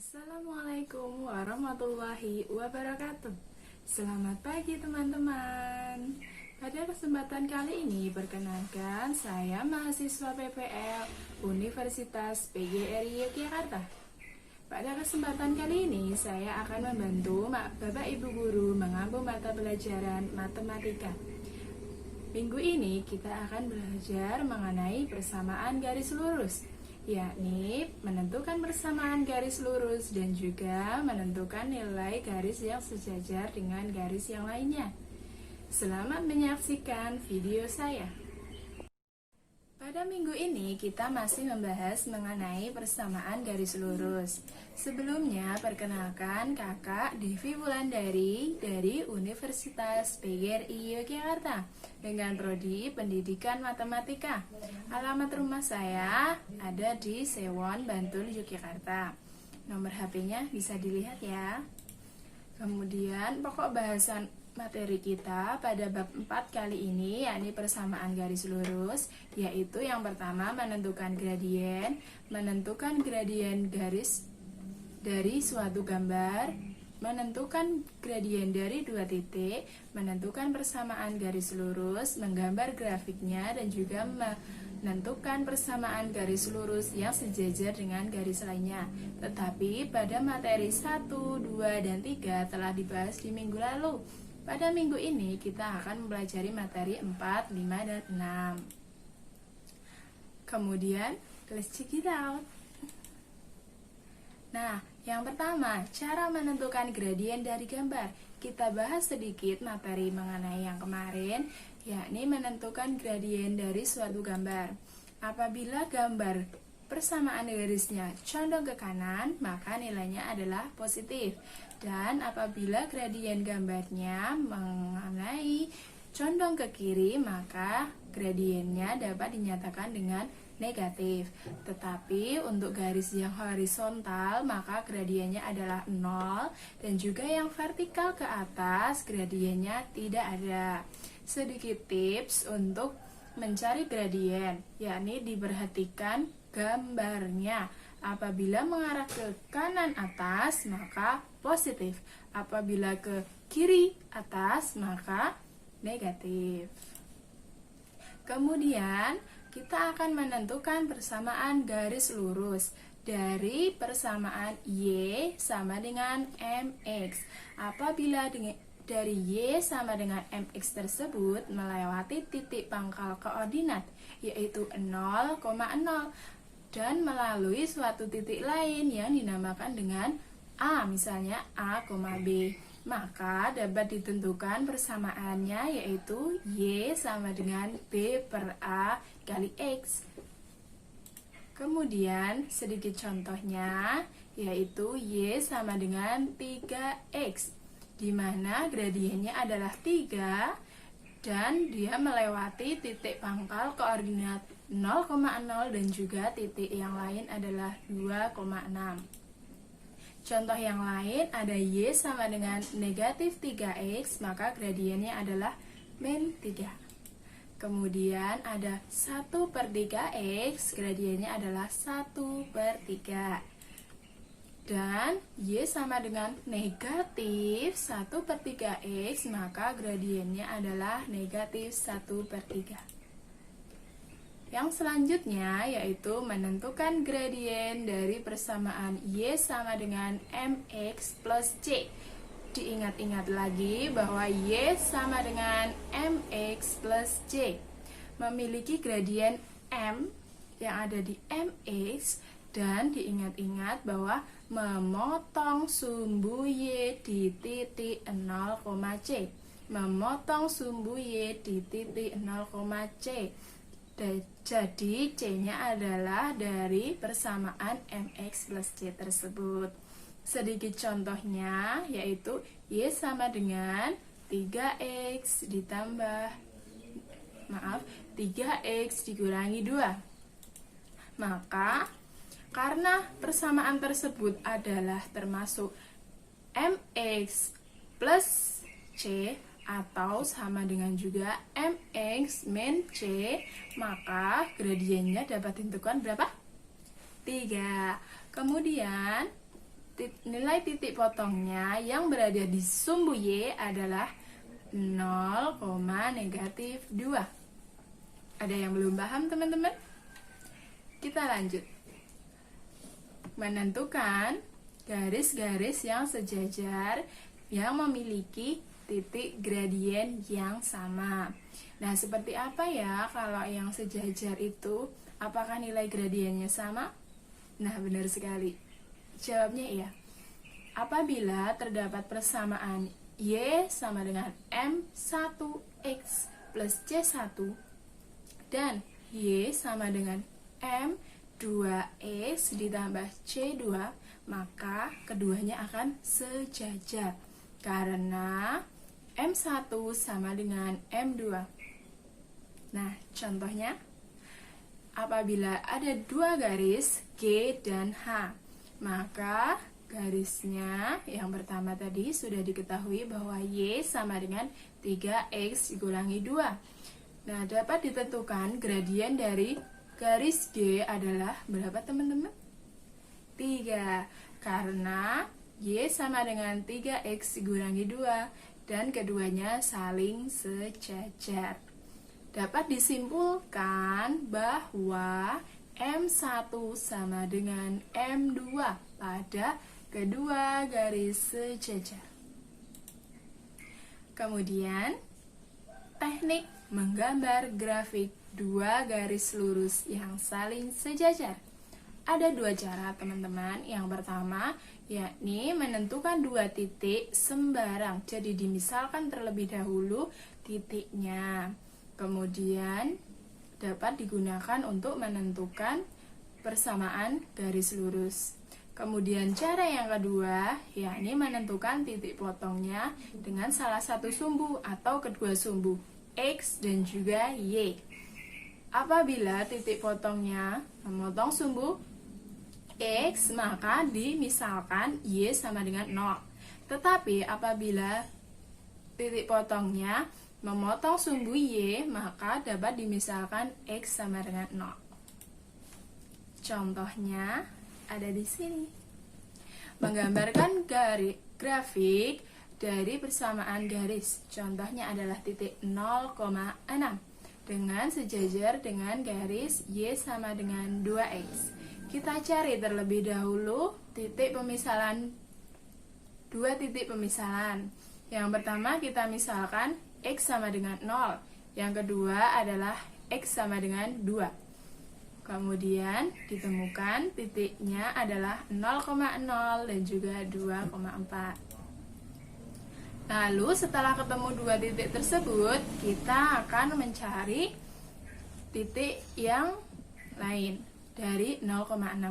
Assalamualaikum warahmatullahi wabarakatuh. Selamat pagi teman-teman. Pada kesempatan kali ini perkenalkan saya mahasiswa PPL Universitas PGRI Yogyakarta. Pada kesempatan kali ini saya akan membantu Bapak Ibu Guru mengampu mata pelajaran matematika. Minggu ini kita akan belajar mengenai persamaan garis lurus, yakni menentukan persamaan garis lurus dan juga menentukan nilai garis yang sejajar dengan garis yang lainnya. Selamat menyaksikan video saya. Pada minggu ini kita masih membahas mengenai persamaan garis lurus. Sebelumnya perkenalkan kakak Devi Wulandari dari Universitas PGRI Yogyakarta dengan prodi Pendidikan Matematika. Alamat rumah saya ada di Sewon, Bantul, Yogyakarta. Nomor HP-nya bisa dilihat ya. Kemudian pokok bahasan materi kita pada bab 4 kali ini yakni persamaan garis lurus, yaitu yang pertama menentukan gradien garis dari suatu gambar, menentukan gradien dari dua titik, menentukan persamaan garis lurus, menggambar grafiknya, dan juga menentukan persamaan garis lurus yang sejajar dengan garis lainnya. Tetapi pada materi 1, 2, dan 3 telah dibahas di minggu lalu. Pada minggu ini kita akan mempelajari materi 4, 5, dan 6. Kemudian, let's check it out. Nah, yang pertama, cara menentukan gradien dari gambar. Kita bahas sedikit materi mengenai yang kemarin, yakni menentukan gradien dari suatu gambar. Apabila gambar persamaan garisnya condong ke kanan, maka nilainya adalah positif. Dan apabila gradien gambarnya mengenai condong ke kiri, maka gradiennya dapat dinyatakan dengan negatif. Tetapi untuk garis yang horizontal, maka gradiennya adalah 0, dan juga yang vertikal ke atas, gradiennya tidak ada. Sedikit tips untuk mencari gradien, yakni diperhatikan gambarnya. Apabila mengarah ke kanan atas, maka positif. Apabila ke kiri atas, maka negatif. Kemudian, kita akan menentukan persamaan garis lurus dari persamaan Y sama dengan MX. Apabila dari Y sama dengan MX tersebut melewati titik pangkal koordinat, yaitu 0,0, dan melalui suatu titik lain yang dinamakan dengan A, misalnya A, B, maka dapat ditentukan persamaannya yaitu Y sama dengan B per A kali X. Kemudian sedikit contohnya yaitu Y sama dengan 3X, di mana gradiennya adalah 3 dan dia melewati titik pangkal koordinat 0,0 dan juga titik yang lain adalah 2,6. Contoh yang lain ada Y sama dengan negatif 3X, maka gradiennya adalah min 3. Kemudian ada 1 per 3X, gradiennya adalah 1 per 3. Dan Y sama dengan negatif 1 per 3X, maka gradiennya adalah negatif 1 per 3. Yang selanjutnya yaitu menentukan gradien dari persamaan Y sama dengan MX plus C. Diingat-ingat lagi bahwa Y sama dengan MX plus C memiliki gradien M yang ada di MX, dan diingat-ingat bahwa memotong sumbu Y di titik 0, C. Memotong sumbu Y di titik 0, C. Jadi C-nya adalah dari persamaan MX plus C tersebut. Sedikit contohnya yaitu Y sama dengan 3X 3X dikurangi 2. Maka karena persamaan tersebut adalah termasuk MX plus C atau sama dengan juga MX min C, maka gradiennya dapat ditentukan berapa? 3. Kemudian nilai titik potongnya yang berada di sumbu Y adalah 0, negatif 2. Ada yang belum paham, teman-teman? Kita lanjut. Menentukan garis-garis yang sejajar yang memiliki titik gradien yang sama. Nah, seperti apa ya kalau yang sejajar itu? Apakah nilai gradiennya sama? Nah, benar sekali. Jawabnya iya. Apabila terdapat persamaan Y sama dengan M1X plus C1 dan Y sama dengan M2X ditambah C2, maka keduanya akan sejajar karena M1 sama dengan M2. Nah, contohnya, apabila ada dua garis G dan H, maka garisnya yang pertama tadi sudah diketahui bahwa Y sama dengan 3X dikurangi 2. Nah, dapat ditentukan gradien dari garis G adalah berapa, teman-teman? 3, karena Y sama dengan 3X dikurangi 2 dan keduanya saling sejajar. Dapat disimpulkan bahwa M1 sama dengan M2 pada kedua garis sejajar. Kemudian, teknik menggambar grafik dua garis lurus yang saling sejajar. Ada dua cara, teman-teman. Yang pertama, yakni menentukan dua titik sembarang. Jadi dimisalkan terlebih dahulu titiknya. Kemudian dapat digunakan untuk menentukan persamaan garis lurus. Kemudian cara yang kedua, yakni menentukan titik potongnya dengan salah satu sumbu atau kedua sumbu, X dan juga Y. Apabila titik potongnya memotong sumbu X, maka dimisalkan Y sama dengan 0. Tetapi apabila titik potongnya memotong sumbu Y, maka dapat dimisalkan X sama dengan 0. Contohnya ada di sini. Menggambarkan grafik dari persamaan garis. Contohnya adalah titik 0,6 dengan sejajar dengan garis Y sama dengan 2X. Kita cari terlebih dahulu titik pemisalan, dua titik pemisalan. Yang pertama kita misalkan X sama dengan 0. Yang kedua adalah X sama dengan 2. Kemudian ditemukan titiknya adalah 0,0 dan juga 2,4. Lalu setelah ketemu dua titik tersebut, kita akan mencari titik yang lain dari 0,6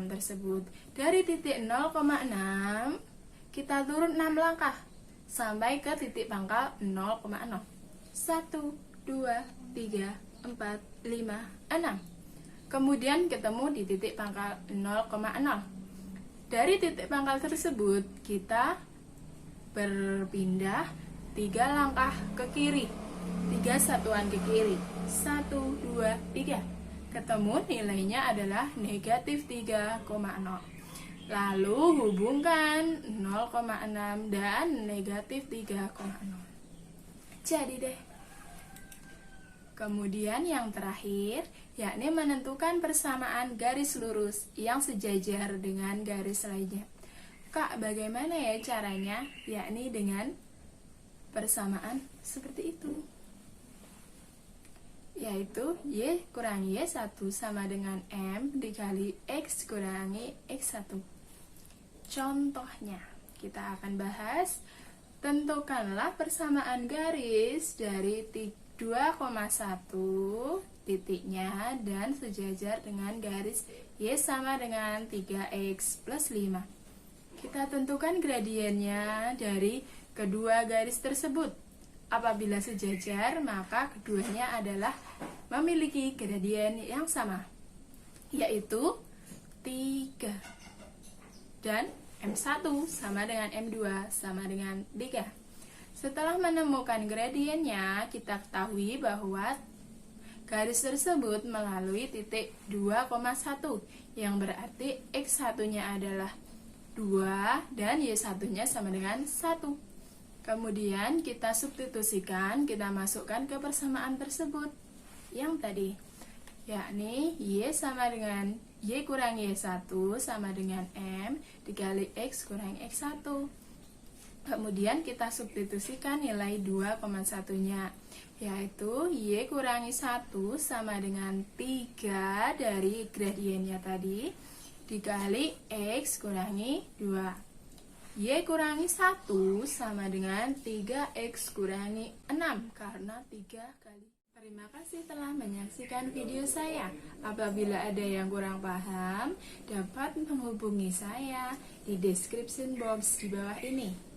tersebut. Dari titik 0,6 kita turun 6 langkah sampai ke titik pangkal 0,0. 1, 2, 3, 4, 5, 6. Kemudian ketemu di titik pangkal 0,0. Dari titik pangkal tersebut kita berpindah 3 langkah ke kiri, 3 satuan ke kiri. 1, 2, 3. Ketemu nilainya adalah negatif 3,0. Lalu hubungkan 0,6 dan negatif 3,0. Jadi deh. Kemudian yang terakhir, yakni menentukan persamaan garis lurus yang sejajar dengan garis lainnya. Kak, bagaimana ya caranya? Yakni dengan persamaan seperti itu. Yaitu Y kurangi Y1 sama dengan M dikali X kurangi X1. Contohnya, kita akan bahas, tentukanlah persamaan garis dari 2,1 titiknya dan sejajar dengan garis Y sama dengan 3X plus 5. Kita tentukan gradiennya dari kedua garis tersebut. Apabila sejajar, maka keduanya adalah memiliki gradien yang sama, yaitu 3. Dan M1 sama dengan M2 sama dengan 3. Setelah menemukan gradiennya, kita ketahui bahwa garis tersebut melalui titik 2,1, yang berarti X1-nya adalah 2, dan Y1-nya sama dengan 1. Kemudian kita substitusikan, kita masukkan ke persamaan tersebut yang tadi, yakni Y sama dengan Y kurang Y1 sama dengan M dikali X kurang X1. Kemudian kita substitusikan nilai 2,1-nya, yaitu Y kurangi 1 sama dengan 3 dari gradiennya tadi dikali X kurangi 2. Y kurangi 1 sama dengan 3X kurangi 6 karena 3 kali. Terima kasih telah menyaksikan video saya. Apabila ada yang kurang paham, dapat menghubungi saya di description box di bawah ini.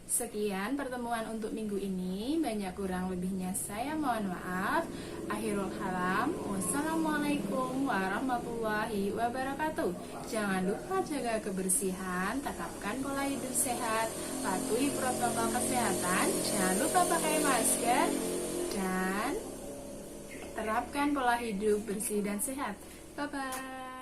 Sekian pertemuan untuk minggu ini, banyak kurang lebihnya saya mohon maaf. Akhirul kalam, wassalamualaikum warahmatullahi wabarakatuh. Jangan lupa jaga kebersihan, tetapkan pola hidup sehat, patuhi protokol kesehatan, jangan lupa pakai masker, dan terapkan pola hidup bersih dan sehat. Bye-bye.